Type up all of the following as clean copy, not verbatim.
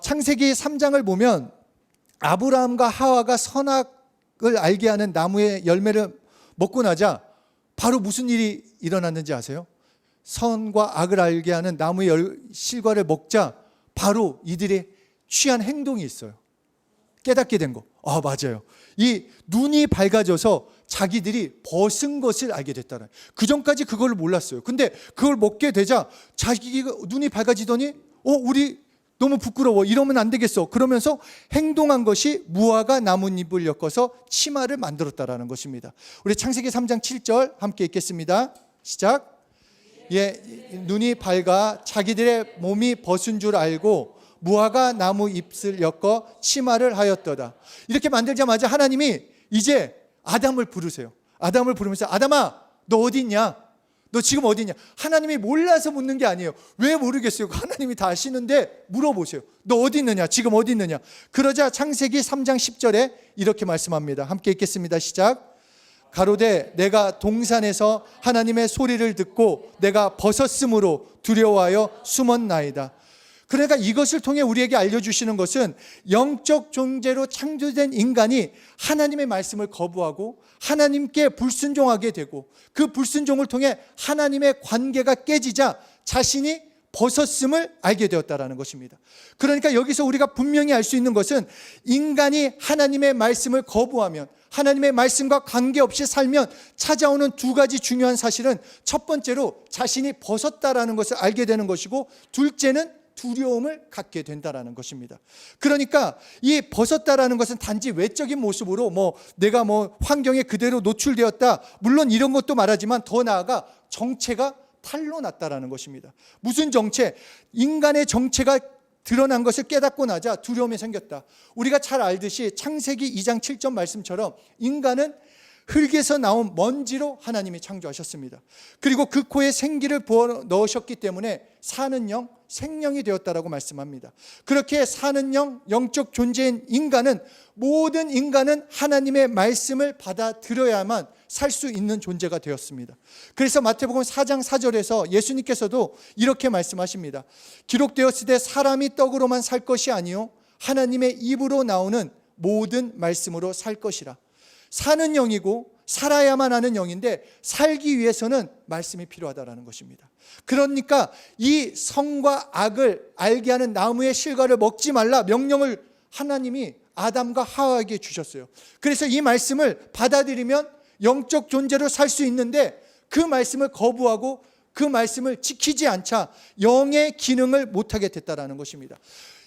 창세기 3장을 보면 아브라함과 하와가 선악을 알게 하는 나무의 열매를 먹고 나자 바로 무슨 일이 일어났는지 아세요? 선과 악을 알게 하는 나무의 실과를 먹자 바로 이들이 취한 행동이 있어요. 깨닫게 된 거. 맞아요. 이 눈이 밝아져서 자기들이 벗은 것을 알게 됐다는. 그 전까지 그걸 몰랐어요. 근데 그걸 먹게 되자 자기가 눈이 밝아지더니 우리 너무 부끄러워. 이러면 안 되겠어. 그러면서 행동한 것이 무화과 나뭇잎을 엮어서 치마를 만들었다라는 것입니다. 우리 창세기 3장 7절 함께 읽겠습니다. 시작. 눈이 밝아 자기들의 몸이 벗은 줄 알고 무화과 나무 잎을 엮어 치마를 하였더라. 이렇게 만들자마자 하나님이 이제 아담을 부르세요. 아담을 부르면서 아담아, 너 어디 있냐? 너 지금 어디 있냐? 하나님이 몰라서 묻는 게 아니에요. 왜 모르겠어요? 하나님이 다 아시는데 물어보세요. 너 어디 있느냐? 지금 어디 있느냐? 그러자 창세기 3장 10절에 이렇게 말씀합니다. 함께 읽겠습니다. 시작. 가로되 내가 동산에서 하나님의 소리를 듣고 내가 벗었으므로 두려워하여 숨었나이다. 그러니까 이것을 통해 우리에게 알려주시는 것은 영적 존재로 창조된 인간이 하나님의 말씀을 거부하고 하나님께 불순종하게 되고 그 불순종을 통해 하나님의 관계가 깨지자 자신이 벗었음을 알게 되었다는 것입니다. 그러니까 여기서 우리가 분명히 알 수 있는 것은 인간이 하나님의 말씀을 거부하면 하나님의 말씀과 관계없이 살면 찾아오는 두 가지 중요한 사실은 첫 번째로 자신이 벗었다라는 것을 알게 되는 것이고 둘째는 두려움을 갖게 된다라는 것입니다. 그러니까 이 벗었다라는 것은 단지 외적인 모습으로 내가 환경에 그대로 노출되었다, 물론 이런 것도 말하지만 더 나아가 정체가 탄로 났다라는 것입니다. 무슨 정체? 인간의 정체가 드러난 것을 깨닫고 나자 두려움이 생겼다. 우리가 잘 알듯이 창세기 2장 7절 말씀처럼 인간은 흙에서 나온 먼지로 하나님이 창조하셨습니다. 그리고 그 코에 생기를 부어 넣으셨기 때문에 사는 영, 생명이 되었다라고 말씀합니다. 그렇게 사는 영, 영적 존재인 모든 인간은 하나님의 말씀을 받아들여야만 살 수 있는 존재가 되었습니다. 그래서 마태복음 4장 4절에서 예수님께서도 이렇게 말씀하십니다. 기록되었으되 사람이 떡으로만 살 것이 아니요 하나님의 입으로 나오는 모든 말씀으로 살 것이라. 사는 영이고 살아야만 하는 영인데 살기 위해서는 말씀이 필요하다는 것입니다. 그러니까 이 선과 악을 알게 하는 나무의 실과를 먹지 말라 명령을 하나님이 아담과 하와에게 주셨어요. 그래서 이 말씀을 받아들이면 영적 존재로 살 수 있는데 그 말씀을 거부하고 그 말씀을 지키지 않자 영의 기능을 못하게 됐다는 것입니다.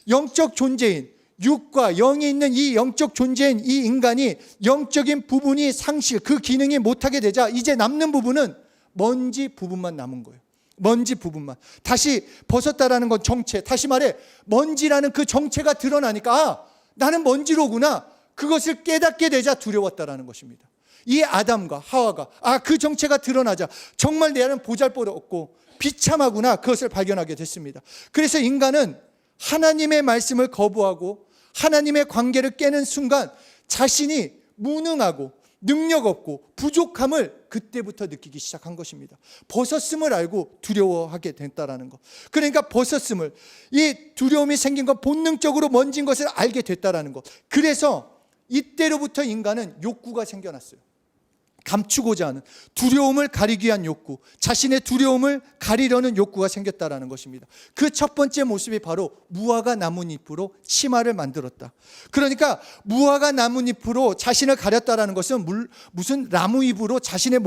영적 존재인 육과 영이 있는 이 영적 존재인 이 인간이 영적인 부분이 그 기능이 못하게 되자 이제 남는 부분은 먼지 부분만 남은 거예요. 먼지 부분만. 다시 벗었다라는 건 정체. 다시 말해 먼지라는 그 정체가 드러나니까 나는 먼지로구나. 그것을 깨닫게 되자 두려웠다라는 것입니다. 이 아담과 하와가 그 정체가 드러나자 정말 나는 보잘것없고 비참하구나 그것을 발견하게 됐습니다. 그래서 인간은 하나님의 말씀을 거부하고 하나님의 관계를 깨는 순간 자신이 무능하고 능력 없고 부족함을 그때부터 느끼기 시작한 것입니다. 벗었음을 알고 두려워하게 됐다는 것. 그러니까 벗었음을, 이 두려움이 생긴 것, 본능적으로 먼진 것을 알게 됐다는 것. 그래서 이때로부터 인간은 욕구가 생겨났어요. 감추고자 하는, 두려움을 가리기 위한 욕구, 자신의 두려움을 가리려는 욕구가 생겼다는 것입니다. 그 첫 번째 모습이 바로 무화과 나뭇잎으로 치마를 만들었다. 그러니까 무화과 나뭇잎으로 자신을 가렸다는 것은 무슨 나무잎으로 자신의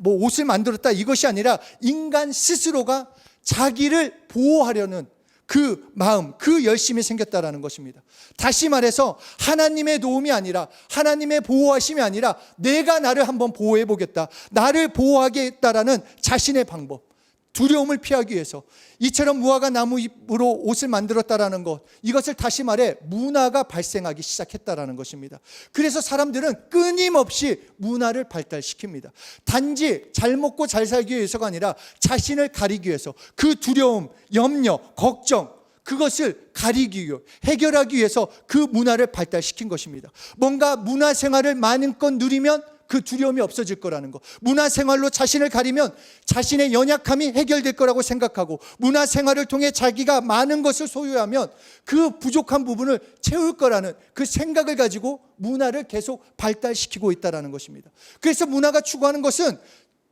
옷을 만들었다 이것이 아니라 인간 스스로가 자기를 보호하려는 그 마음, 그 열심이 생겼다는 것입니다. 다시 말해서 하나님의 도움이 아니라 하나님의 보호하심이 아니라 내가 나를 한번 보호해 보겠다. 나를 보호하겠다라는 자신의 방법. 두려움을 피하기 위해서 이처럼 무화과 나무잎으로 옷을 만들었다라는 것, 이것을 다시 말해 문화가 발생하기 시작했다라는 것입니다. 그래서 사람들은 끊임없이 문화를 발달시킵니다. 단지 잘 먹고 잘 살기 위해서가 아니라 자신을 가리기 위해서 그 두려움, 염려, 걱정 그것을 가리기 위해 해결하기 위해서 그 문화를 발달시킨 것입니다. 뭔가 문화 생활을 마음껏 누리면 그 두려움이 없어질 거라는 거. 문화생활로 자신을 가리면 자신의 연약함이 해결될 거라고 생각하고, 문화생활을 통해 자기가 많은 것을 소유하면 그 부족한 부분을 채울 거라는 그 생각을 가지고 문화를 계속 발달시키고 있다는 것입니다. 그래서 문화가 추구하는 것은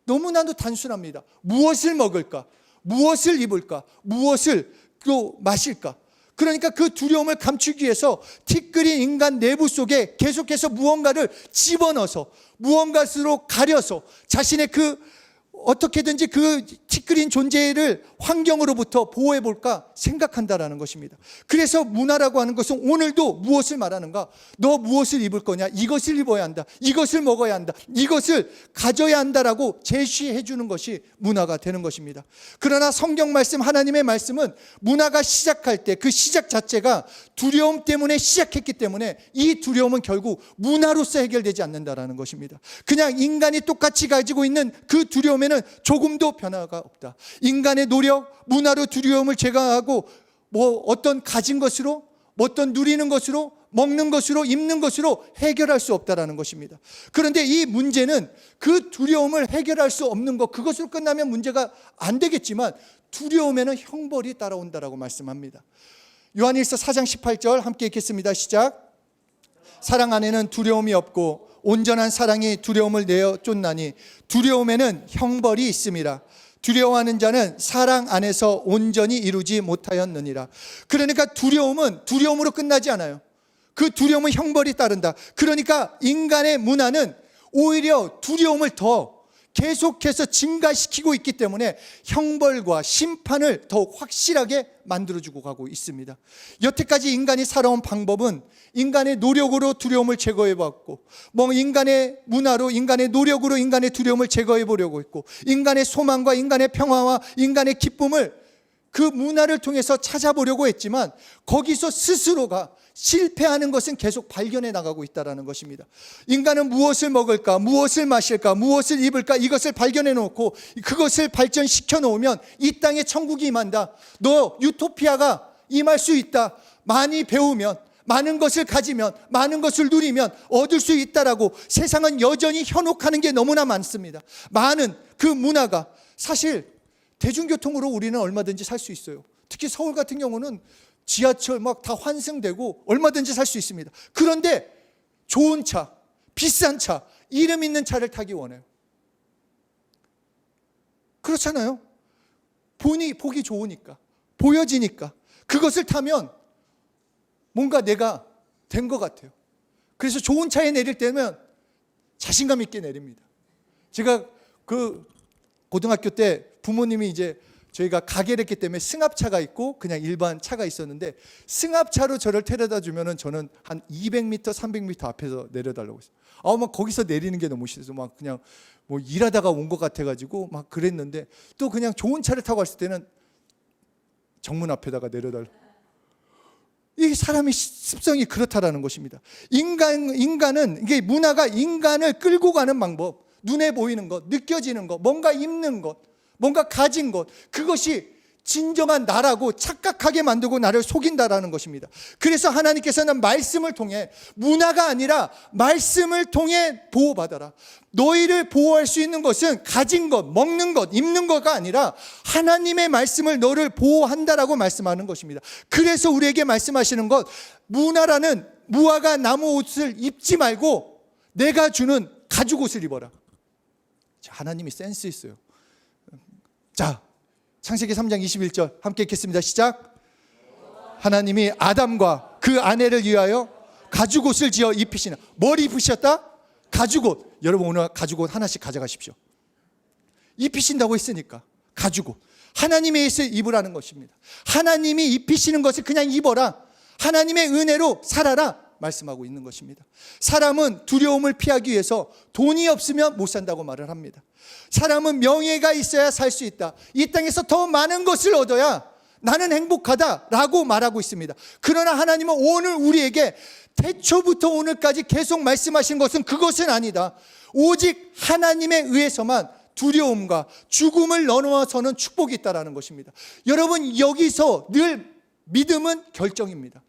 너무나도 단순합니다. 무엇을 먹을까? 무엇을 입을까? 무엇을 또 마실까? 그러니까 그 두려움을 감추기 위해서 티끌인 인간 내부 속에 계속해서 무언가를 집어넣어서 무언가로 가려서 자신의 어떻게든지 그 티끌인 존재를 환경으로부터 보호해 볼까 생각한다라는 것입니다. 그래서 문화라고 하는 것은 오늘도 무엇을 말하는가? 너 무엇을 입을 거냐? 이것을 입어야 한다. 이것을 먹어야 한다. 이것을 가져야 한다라고 제시해 주는 것이 문화가 되는 것입니다. 그러나 성경 말씀, 하나님의 말씀은 문화가 시작할 때 그 시작 자체가 두려움 때문에 시작했기 때문에 이 두려움은 결국 문화로서 해결되지 않는다라는 것입니다. 그냥 인간이 똑같이 가지고 있는 그 두려움에는 조금도 변화가 없다. 인간의 노력, 문화로 두려움을 제거하고 어떤 가진 것으로, 어떤 누리는 것으로, 먹는 것으로, 입는 것으로 해결할 수 없다라는 것입니다. 그런데 이 문제는 그 두려움을 해결할 수 없는 것, 그것으로 끝나면 문제가 안 되겠지만 두려움에는 형벌이 따라온다라고 말씀합니다. 요한일서 4장 18절 함께 읽겠습니다. 시작. 사랑 안에는 두려움이 없고 온전한 사랑이 두려움을 내어 쫓나니 두려움에는 형벌이 있음이라. 두려워하는 자는 사랑 안에서 온전히 이루지 못하였느니라. 그러니까 두려움은 두려움으로 끝나지 않아요. 그 두려움은 형벌이 따른다. 그러니까 인간의 문화는 오히려 두려움을 더 계속해서 증가시키고 있기 때문에 형벌과 심판을 더욱 확실하게 만들어주고 가고 있습니다. 여태까지 인간이 살아온 방법은 인간의 노력으로 두려움을 제거해봤고, 인간의 문화로, 인간의 노력으로 인간의 두려움을 제거해 보려고 했고, 인간의 소망과 인간의 평화와 인간의 기쁨을 그 문화를 통해서 찾아보려고 했지만 거기서 스스로가 실패하는 것은 계속 발견해 나가고 있다는 것입니다. 인간은 무엇을 먹을까, 무엇을 마실까, 무엇을 입을까, 이것을 발견해 놓고 그것을 발전시켜 놓으면 이 땅에 천국이 임한다. 너 유토피아가 임할 수 있다. 많이 배우면, 많은 것을 가지면, 많은 것을 누리면 얻을 수 있다라고 세상은 여전히 현혹하는 게 너무나 많습니다. 많은 그 문화가 사실 대중교통으로 우리는 얼마든지 살 수 있어요. 특히 서울 같은 경우는 지하철 막 다 환승되고 얼마든지 살 수 있습니다. 그런데 좋은 차, 비싼 차, 이름 있는 차를 타기 원해요. 그렇잖아요. 보기 좋으니까, 보여지니까 그것을 타면 뭔가 내가 된 것 같아요. 그래서 좋은 차에 내릴 때면 자신감 있게 내립니다. 제가 고등학교 때 부모님이 이제 저희가 가게를 했기 때문에 승합차가 있고 그냥 일반 차가 있었는데, 승합차로 저를 데려다 주면은 저는 한 200m, 300m 앞에서 내려달라고 했어요. 막 거기서 내리는 게 너무 싫어서 막 그냥 일하다가 온 것 같아가지고 막 그랬는데, 또 그냥 좋은 차를 타고 갔을 때는 정문 앞에다가 내려달라. 이 사람의 습성이 그렇다라는 것입니다. 인간은 이게 문화가 인간을 끌고 가는 방법, 눈에 보이는 것, 느껴지는 것, 뭔가 입는 것, 뭔가 가진 것, 그것이 진정한 나라고 착각하게 만들고 나를 속인다라는 것입니다. 그래서 하나님께서는 말씀을 통해, 문화가 아니라 말씀을 통해 보호받아라. 너희를 보호할 수 있는 것은 가진 것, 먹는 것, 입는 것가 아니라 하나님의 말씀을 너를 보호한다라고 말씀하는 것입니다. 그래서 우리에게 말씀하시는 것, 문화라는 무화과 나무 옷을 입지 말고 내가 주는 가죽 옷을 입어라. 하나님이 센스 있어요. 자, 창세기 3장 21절 함께 읽겠습니다. 시작. 하나님이 아담과 그 아내를 위하여 가죽옷을 지어 입히시나. 뭘 입으셨다? 가죽옷. 여러분 오늘 가죽옷 하나씩 가져가십시오. 입히신다고 했으니까 가죽옷. 하나님의 옷을 입으라는 것입니다. 하나님이 입히시는 것을 그냥 입어라. 하나님의 은혜로 살아라 말씀하고 있는 것입니다. 사람은 두려움을 피하기 위해서 돈이 없으면 못 산다고 말을 합니다. 사람은 명예가 있어야 살 수 있다. 이 땅에서 더 많은 것을 얻어야 나는 행복하다라고 말하고 있습니다. 그러나 하나님은 오늘 우리에게 태초부터 오늘까지 계속 말씀하신 것은 그것은 아니다. 오직 하나님에 의해서만 두려움과 죽음을 넘어서는 축복이 있다라는 것입니다. 여러분, 여기서 늘 믿음은 결정입니다.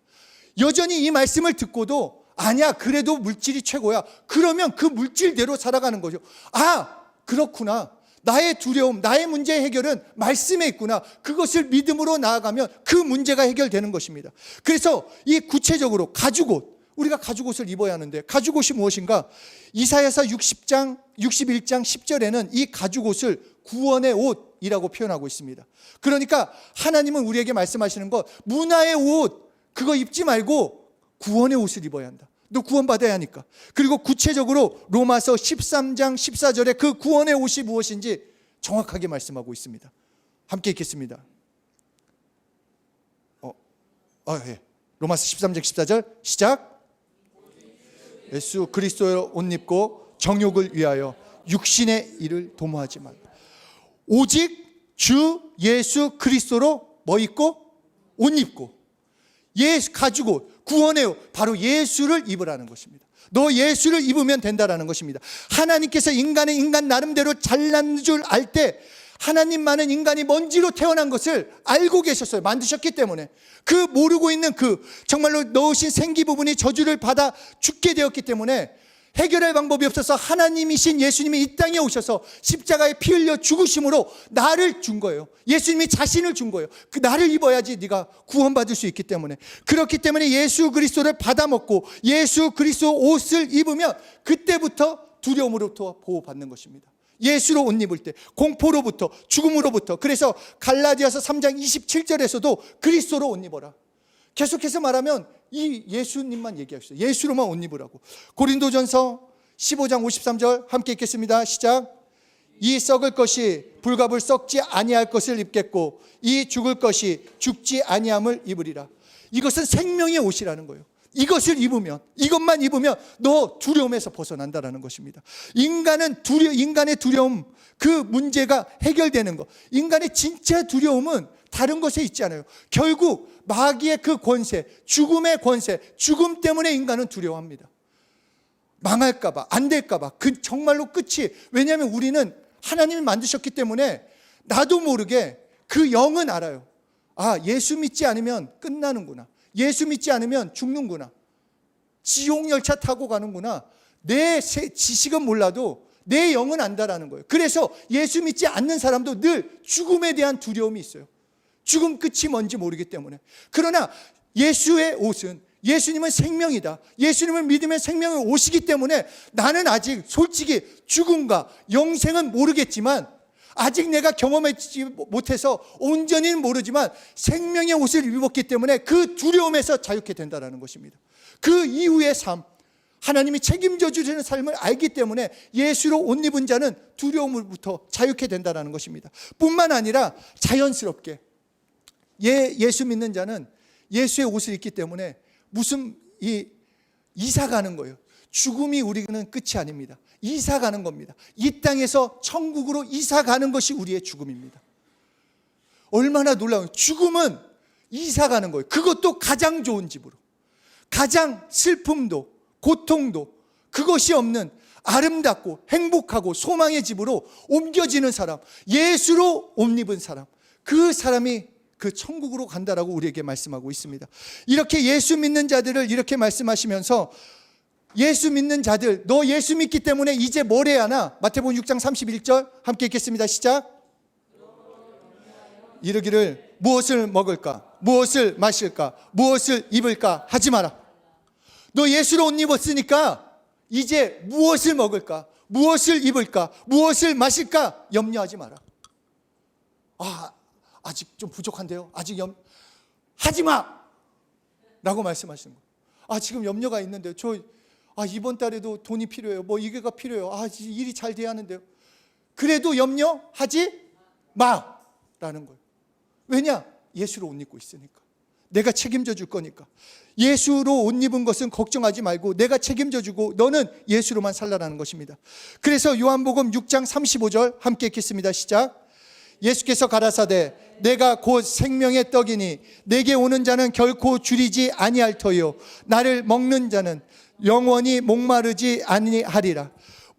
여전히 이 말씀을 듣고도 아니야, 그래도 물질이 최고야. 그러면 그 물질대로 살아가는 거죠. 아, 그렇구나. 나의 두려움, 나의 문제 해결은 말씀에 있구나. 그것을 믿음으로 나아가면 그 문제가 해결되는 것입니다. 그래서 이 구체적으로 가죽옷, 우리가 가죽옷을 입어야 하는데 가죽옷이 무엇인가? 이사야서 61장 10절에는 이 가죽옷을 구원의 옷이라고 표현하고 있습니다. 그러니까 하나님은 우리에게 말씀하시는 것, 문화의 옷 그거 입지 말고 구원의 옷을 입어야 한다. 너 구원받아야 하니까. 그리고 구체적으로 로마서 13장 14절에 그 구원의 옷이 무엇인지 정확하게 말씀하고 있습니다. 함께 읽겠습니다. 로마서 13장 14절 시작. 예수 그리스도의 옷 입고 정욕을 위하여 육신의 일을 도모하지 말라. 오직 주 예수 그리스도로 뭐 입고? 옷 입고. 예수 가지고 구원의 옷, 바로 예수를 입으라는 것입니다. 너 예수를 입으면 된다라는 것입니다. 하나님께서 인간 나름대로 잘난 줄 알 때 하나님만은 인간이 먼지로 태어난 것을 알고 계셨어요. 만드셨기 때문에. 그 모르고 있는 그 정말로 넣으신 생기 부분이 저주를 받아 죽게 되었기 때문에 해결할 방법이 없어서 하나님이신 예수님이 이 땅에 오셔서 십자가에 피 흘려 죽으심으로 나를 준 거예요. 예수님이 자신을 준 거예요. 그 나를 입어야지 네가 구원받을 수 있기 때문에. 그렇기 때문에 예수 그리스도를 받아먹고 예수 그리스도 옷을 입으면 그때부터 두려움으로부터 보호받는 것입니다. 예수로 옷 입을 때 공포로부터, 죽음으로부터. 그래서 갈라디아서 3장 27절에서도 그리스도로 옷 입어라. 계속해서 말하면 이 예수님만 얘기하셨어요. 예수로만 옷 입으라고. 고린도전서 15장 53절 함께 읽겠습니다. 시작. 이 썩을 것이 불갑을 썩지 아니할 것을 입겠고 이 죽을 것이 죽지 아니함을 입으리라. 이것은 생명의 옷이라는 거예요. 이것을 입으면, 이것만 입으면 너 두려움에서 벗어난다라는 것입니다. 인간의 두려움, 그 문제가 해결되는 것. 인간의 진짜 두려움은 다른 것에 있지 않아요. 결국 마귀의 그 권세, 죽음의 권세, 죽음 때문에 인간은 두려워합니다. 망할까 봐, 안 될까 봐. 그 정말로 끝이. 왜냐하면 우리는 하나님이 만드셨기 때문에 나도 모르게 그 영은 알아요. 아, 예수 믿지 않으면 끝나는구나. 예수 믿지 않으면 죽는구나. 지옥 열차 타고 가는구나. 내 지식은 몰라도 내 영은 안다라는 거예요. 그래서 예수 믿지 않는 사람도 늘 죽음에 대한 두려움이 있어요. 죽음 끝이 뭔지 모르기 때문에. 그러나 예수의 옷은, 예수님은 생명이다. 예수님을 믿으면 생명의 옷이기 때문에 나는 아직 솔직히 죽음과 영생은 모르겠지만, 아직 내가 경험하지 못해서 온전히는 모르지만 생명의 옷을 입었기 때문에 그 두려움에서 자유케 된다는 것입니다. 그 이후의 삶, 하나님이 책임져 주시는 삶을 알기 때문에 예수로 옷 입은 자는 두려움으로부터 자유케 된다는 것입니다. 뿐만 아니라 자연스럽게 예수 믿는 자는 예수의 옷을 입기 때문에 무슨 이사 가는 거예요. 죽음이 우리는 끝이 아닙니다. 이사 가는 겁니다. 이 땅에서 천국으로 이사 가는 것이 우리의 죽음입니다. 얼마나 놀라워요. 죽음은 이사 가는 거예요. 그것도 가장 좋은 집으로. 가장 슬픔도 고통도 그것이 없는 아름답고 행복하고 소망의 집으로 옮겨지는 사람, 예수로 옷 입은 사람, 그 사람이 그 천국으로 간다라고 우리에게 말씀하고 있습니다. 이렇게 예수 믿는 자들을 이렇게 말씀하시면서, 예수 믿는 자들, 너 예수 믿기 때문에 이제 뭘 해야 하나? 마태복음 6장 31절 함께 읽겠습니다. 시작. 이르기를 무엇을 먹을까? 무엇을 마실까? 무엇을 입을까? 하지 마라. 너 예수로 옷 입었으니까 이제 무엇을 먹을까? 무엇을 입을까? 무엇을 마실까? 염려하지 마라. 아직 좀 부족한데요. 아직 하지 마! 라고 말씀하시는 거예요. 지금 염려가 있는데요. 이번 달에도 돈이 필요해요. 이게가 필요해요. 일이 잘 돼야 하는데요. 그래도 염려하지 마라는 거예요. 왜냐? 예수로 옷 입고 있으니까. 내가 책임져 줄 거니까. 예수로 옷 입은 것은 걱정하지 말고 내가 책임져 주고 너는 예수로만 살라라는 것입니다. 그래서 요한복음 6장 35절 함께 읽겠습니다. 시작. 예수께서 가라사대 내가 곧 생명의 떡이니 내게 오는 자는 결코 줄이지 아니할 터요 나를 먹는 자는 영원히 목마르지 아니하리라.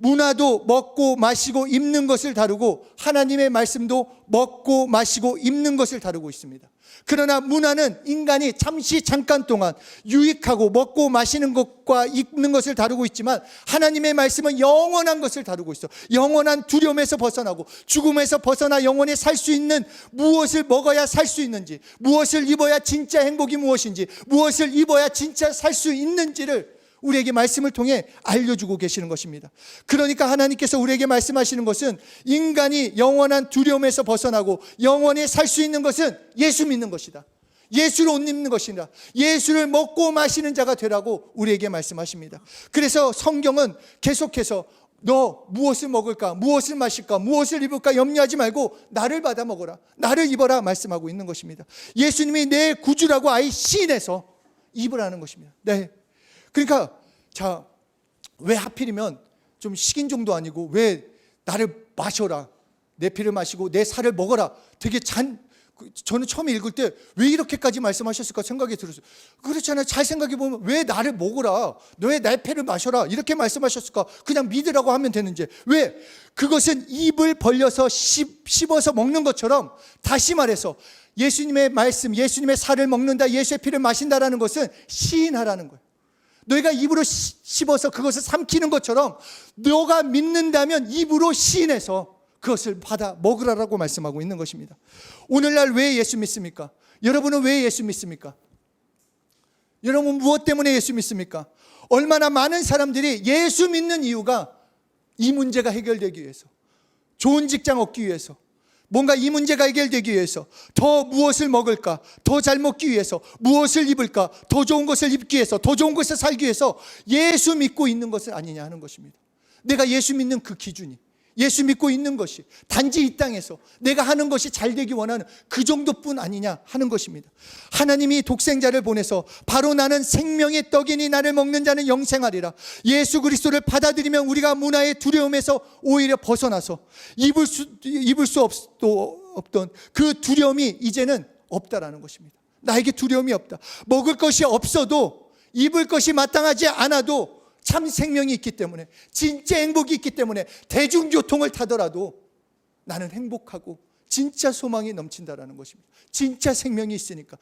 문화도 먹고 마시고 입는 것을 다루고 하나님의 말씀도 먹고 마시고 입는 것을 다루고 있습니다. 그러나 문화는 인간이 잠깐 동안 유익하고 먹고 마시는 것과 입는 것을 다루고 있지만 하나님의 말씀은 영원한 것을 다루고 있어. 영원한 두려움에서 벗어나고 죽음에서 벗어나 영원히 살 수 있는, 무엇을 먹어야 살 수 있는지, 무엇을 입어야 진짜 행복이 무엇인지, 무엇을 입어야 진짜 살 수 있는지를 우리에게 말씀을 통해 알려주고 계시는 것입니다. 그러니까 하나님께서 우리에게 말씀하시는 것은 인간이 영원한 두려움에서 벗어나고 영원히 살 수 있는 것은 예수 믿는 것이다. 예수를 옷 입는 것이다. 예수를 먹고 마시는 자가 되라고 우리에게 말씀하십니다. 그래서 성경은 계속해서 너 무엇을 먹을까, 무엇을 마실까, 무엇을 입을까 염려하지 말고 나를 받아 먹어라, 나를 입어라 말씀하고 있는 것입니다. 예수님이 내 구주라고 아예 시인해서 입으라는 것입니다. 네. 그러니까 자, 왜 하필이면 좀 식인 정도 아니고 왜 나를 마셔라, 내 피를 마시고 내 살을 먹어라, 되게 저는 처음에 읽을 때 왜 이렇게까지 말씀하셨을까 생각이 들었어요. 그렇잖아요. 잘 생각해 보면 왜 나를 먹어라, 왜 내 피를 마셔라 이렇게 말씀하셨을까? 그냥 믿으라고 하면 되는지. 왜? 그것은 입을 벌려서 씹어서 먹는 것처럼, 다시 말해서 예수님의 말씀, 예수님의 살을 먹는다, 예수의 피를 마신다라는 것은 시인하라는 거예요. 너희가 입으로 씹어서 그것을 삼키는 것처럼 너가 믿는다면 입으로 시인해서 그것을 받아 먹으라라고 말씀하고 있는 것입니다. 오늘날 왜 예수 믿습니까? 여러분은 왜 예수 믿습니까? 여러분 무엇 때문에 예수 믿습니까? 얼마나 많은 사람들이 예수 믿는 이유가 이 문제가 해결되기 위해서, 좋은 직장 얻기 위해서, 뭔가 이 문제가 해결되기 위해서, 더 무엇을 먹을까, 더 잘 먹기 위해서, 무엇을 입을까, 더 좋은 것을 입기 위해서, 더 좋은 것을 살기 위해서 예수 믿고 있는 것은 아니냐 하는 것입니다. 내가 예수 믿는 그 기준이, 예수 믿고 있는 것이 단지 이 땅에서 내가 하는 것이 잘 되기 원하는 그 정도뿐 아니냐 하는 것입니다. 하나님이 독생자를 보내서 바로 나는 생명의 떡이니 나를 먹는 자는 영생하리라, 예수 그리스도를 받아들이면 우리가 문화의 두려움에서 오히려 벗어나서 입을 수 없던 그 두려움이 이제는 없다라는 것입니다. 나에게 두려움이 없다. 먹을 것이 없어도, 입을 것이 마땅하지 않아도 참 생명이 있기 때문에, 진짜 행복이 있기 때문에 대중교통을 타더라도 나는 행복하고 진짜 소망이 넘친다라는 것입니다. 진짜 생명이 있으니까,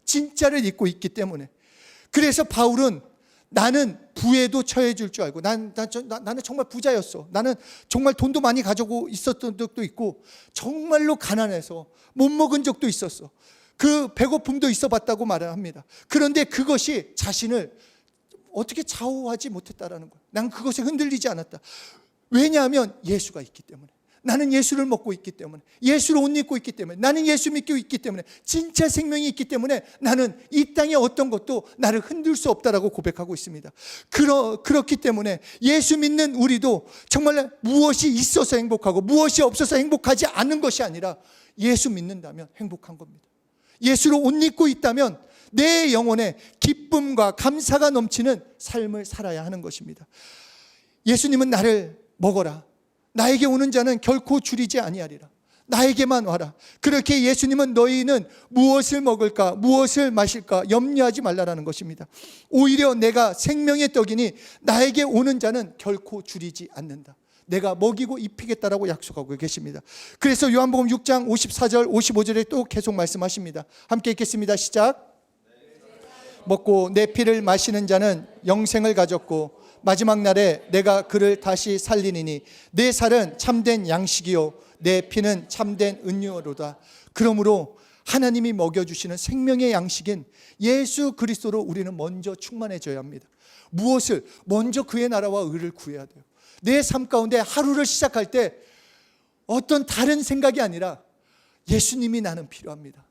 진짜를 잊고 있기 때문에. 그래서 바울은 나는 부에도 처해질 줄 알고, 나는 정말 부자였어, 나는 정말 돈도 많이 가지고 있었던 적도 있고 정말로 가난해서 못 먹은 적도 있었어, 그 배고픔도 있어 봤다고 말을 합니다. 그런데 그것이 자신을 어떻게 좌우하지 못했다라는 거예요. 난 그것에 흔들리지 않았다. 왜냐하면 예수가 있기 때문에, 나는 예수를 먹고 있기 때문에, 예수를 옷 입고 있기 때문에, 나는 예수 믿고 있기 때문에, 진짜 생명이 있기 때문에 나는 이 땅의 어떤 것도 나를 흔들 수 없다라고 고백하고 있습니다. 그렇기 때문에 예수 믿는 우리도 정말 무엇이 있어서 행복하고 무엇이 없어서 행복하지 않은 것이 아니라 예수 믿는다면 행복한 겁니다. 예수를 옷 입고 있다면 내 영혼에 기쁨과 감사가 넘치는 삶을 살아야 하는 것입니다. 예수님은 나를 먹어라, 나에게 오는 자는 결코 줄이지 아니하리라, 나에게만 와라. 그렇게 예수님은 너희는 무엇을 먹을까, 무엇을 마실까 염려하지 말라라는 것입니다. 오히려 내가 생명의 떡이니 나에게 오는 자는 결코 줄이지 않는다, 내가 먹이고 입히겠다라고 약속하고 계십니다. 그래서 요한복음 6장 54절 55절에 또 계속 말씀하십니다. 함께 읽겠습니다. 시작. 먹고 내 피를 마시는 자는 영생을 가졌고 마지막 날에 내가 그를 다시 살리니니 내 살은 참된 양식이요 내 피는 참된 음료로다. 그러므로 하나님이 먹여주시는 생명의 양식인 예수 그리스도로 우리는 먼저 충만해져야 합니다. 무엇을? 먼저 그의 나라와 의를 구해야 돼요. 내 삶 가운데 하루를 시작할 때 어떤 다른 생각이 아니라 예수님이 나는 필요합니다,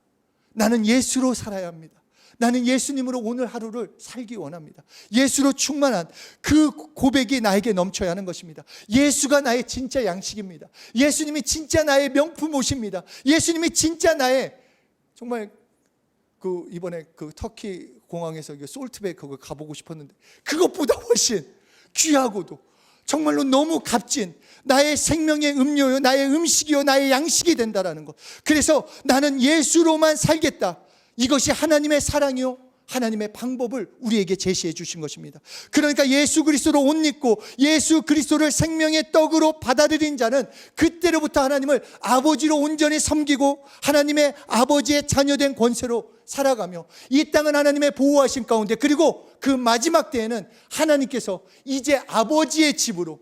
나는 예수로 살아야 합니다, 나는 예수님으로 오늘 하루를 살기 원합니다. 예수로 충만한 그 고백이 나에게 넘쳐야 하는 것입니다. 예수가 나의 진짜 양식입니다. 예수님이 진짜 나의 명품 옷입니다. 예수님이 진짜 나의, 정말 이번에 터키 공항에서 솔트베이 그거 가보고 싶었는데 그것보다 훨씬 귀하고도 정말로 너무 값진 나의 생명의 음료요, 나의 음식이요, 나의 양식이 된다라는 것. 그래서 나는 예수로만 살겠다, 이것이 하나님의 사랑이요 하나님의 방법을 우리에게 제시해 주신 것입니다. 그러니까 예수 그리스도로 옷 입고 예수 그리스도를 생명의 떡으로 받아들인 자는 그때로부터 하나님을 아버지로 온전히 섬기고 하나님의 아버지의 자녀된 권세로 살아가며 이 땅은 하나님의 보호하심 가운데, 그리고 그 마지막 때에는 하나님께서 이제 아버지의 집으로,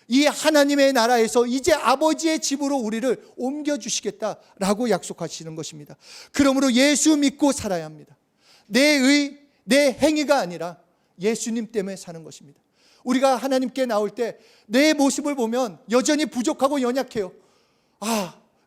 이 하나님의 나라에서 이제 아버지의 집으로 우리를 옮겨주시겠다라고 약속하시는 것입니다. 그러므로 예수 믿고 살아야 합니다. 내 행위가 아니라 예수님 때문에 사는 것입니다. 우리가 하나님께 나올 때 내 모습을 보면 여전히 부족하고 연약해요.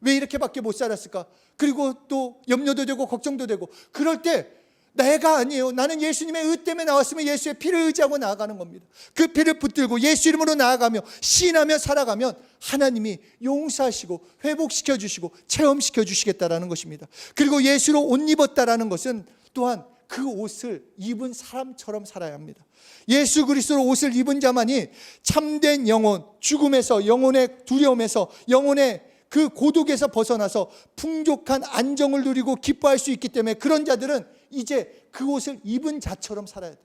왜 이렇게밖에 못 살았을까? 그리고 또 염려도 되고 걱정도 되고, 그럴 때 내가 아니에요. 나는 예수님의 의 때문에 나왔으면 예수의 피를 의지하고 나아가는 겁니다. 그 피를 붙들고 예수 이름으로 나아가며 시인하며 살아가면 하나님이 용서하시고 회복시켜 주시고 체험시켜 주시겠다라는 것입니다. 그리고 예수로 옷 입었다라는 것은 또한 그 옷을 입은 사람처럼 살아야 합니다. 예수 그리스도로 옷을 입은 자만이 참된 영혼, 죽음에서, 영혼의 두려움에서, 영혼의 그 고독에서 벗어나서 풍족한 안정을 누리고 기뻐할 수 있기 때문에 그런 자들은 이제 그 옷을 입은 자처럼 살아야 돼요.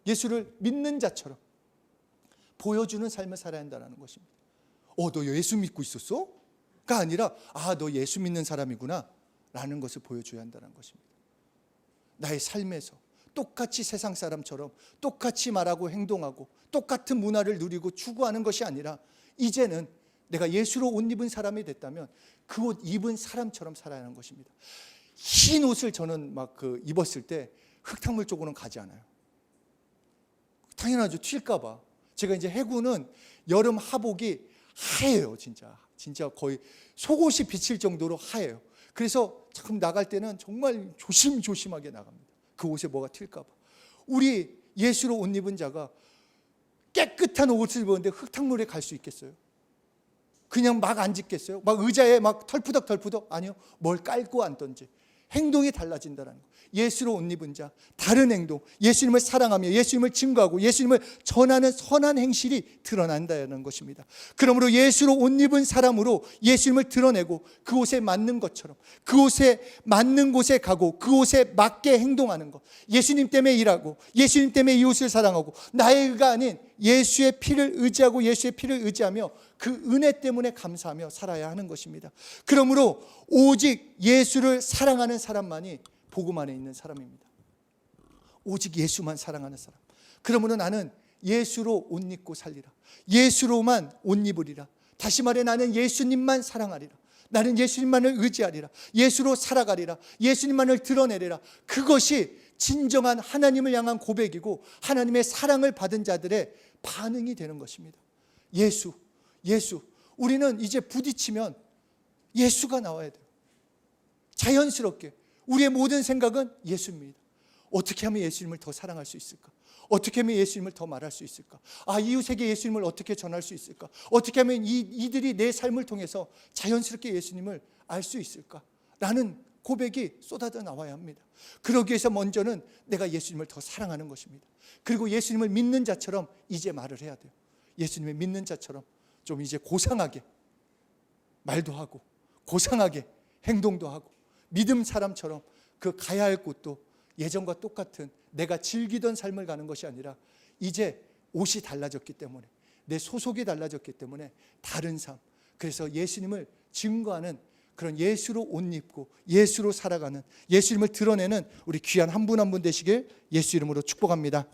예수를 믿는 자처럼 보여주는 삶을 살아야 한다는 것입니다. 너 예수 믿고 있었어? 가 아니라 너 예수 믿는 사람이구나 라는 것을 보여줘야 한다는 것입니다. 나의 삶에서 똑같이 세상 사람처럼 똑같이 말하고 행동하고 똑같은 문화를 누리고 추구하는 것이 아니라 이제는 내가 예수로 옷 입은 사람이 됐다면 그 옷 입은 사람처럼 살아야 하는 것입니다. 흰 옷을 저는 입었을 때 흙탕물 쪽으로는 가지 않아요. 당연하죠. 튈까 봐. 제가 이제 해군은 여름 하복이 하얘요. 진짜 거의 속옷이 비칠 정도로 하얘요. 그래서 참 나갈 때는 정말 조심조심하게 나갑니다. 그 옷에 뭐가 튈까 봐. 우리 예수로 옷 입은 자가 깨끗한 옷을 입었는데 흙탕물에 갈 수 있겠어요? 그냥 막 앉겠어요? 막 의자에 막 털푸덕 아니요. 뭘 깔고 앉던지 행동이 달라진다는 거. 예수로 옷 입은 자, 다른 행동, 예수님을 사랑하며 예수님을 증거하고 예수님을 전하는 선한 행실이 드러난다는 것입니다. 그러므로 예수로 옷 입은 사람으로 예수님을 드러내고 그 옷에 맞는 것처럼, 그 옷에 맞는 곳에 가고 그 옷에 맞게 행동하는 것, 예수님 때문에 일하고 예수님 때문에 이웃을 사랑하고 나의 의가 아닌 예수의 피를 의지하고 예수의 피를 의지하며 그 은혜 때문에 감사하며 살아야 하는 것입니다. 그러므로 오직 예수를 사랑하는 사람만이 복음 안에 있는 사람입니다. 오직 예수만 사랑하는 사람. 그러므로 나는 예수로 옷 입고 살리라. 예수로만 옷 입으리라. 다시 말해 나는 예수님만 사랑하리라. 나는 예수님만을 의지하리라. 예수로 살아가리라. 예수님만을 드러내리라. 그것이 진정한 하나님을 향한 고백이고 하나님의 사랑을 받은 자들의 반응이 되는 것입니다. 예수. 우리는 이제 부딪히면 예수가 나와야 돼요. 자연스럽게 우리의 모든 생각은 예수입니다. 어떻게 하면 예수님을 더 사랑할 수 있을까? 어떻게 하면 예수님을 더 말할 수 있을까? 이웃에게 예수님을 어떻게 전할 수 있을까? 어떻게 하면 이들이 내 삶을 통해서 자연스럽게 예수님을 알 수 있을까? 라는 고백이 쏟아져 나와야 합니다. 그러기 위해서 먼저는 내가 예수님을 더 사랑하는 것입니다. 그리고 예수님을 믿는 자처럼 이제 말을 해야 돼요. 예수님을 믿는 자처럼 좀 이제 고상하게 말도 하고 고상하게 행동도 하고 믿음 사람처럼 그 가야 할 곳도 예전과 똑같은 내가 즐기던 삶을 가는 것이 아니라 이제 옷이 달라졌기 때문에 내 소속이 달라졌기 때문에 다른 삶, 그래서 예수님을 증거하는 그런 예수로 옷 입고 예수로 살아가는, 예수님을 드러내는 우리 귀한 한 분 한 분 되시길 예수 이름으로 축복합니다.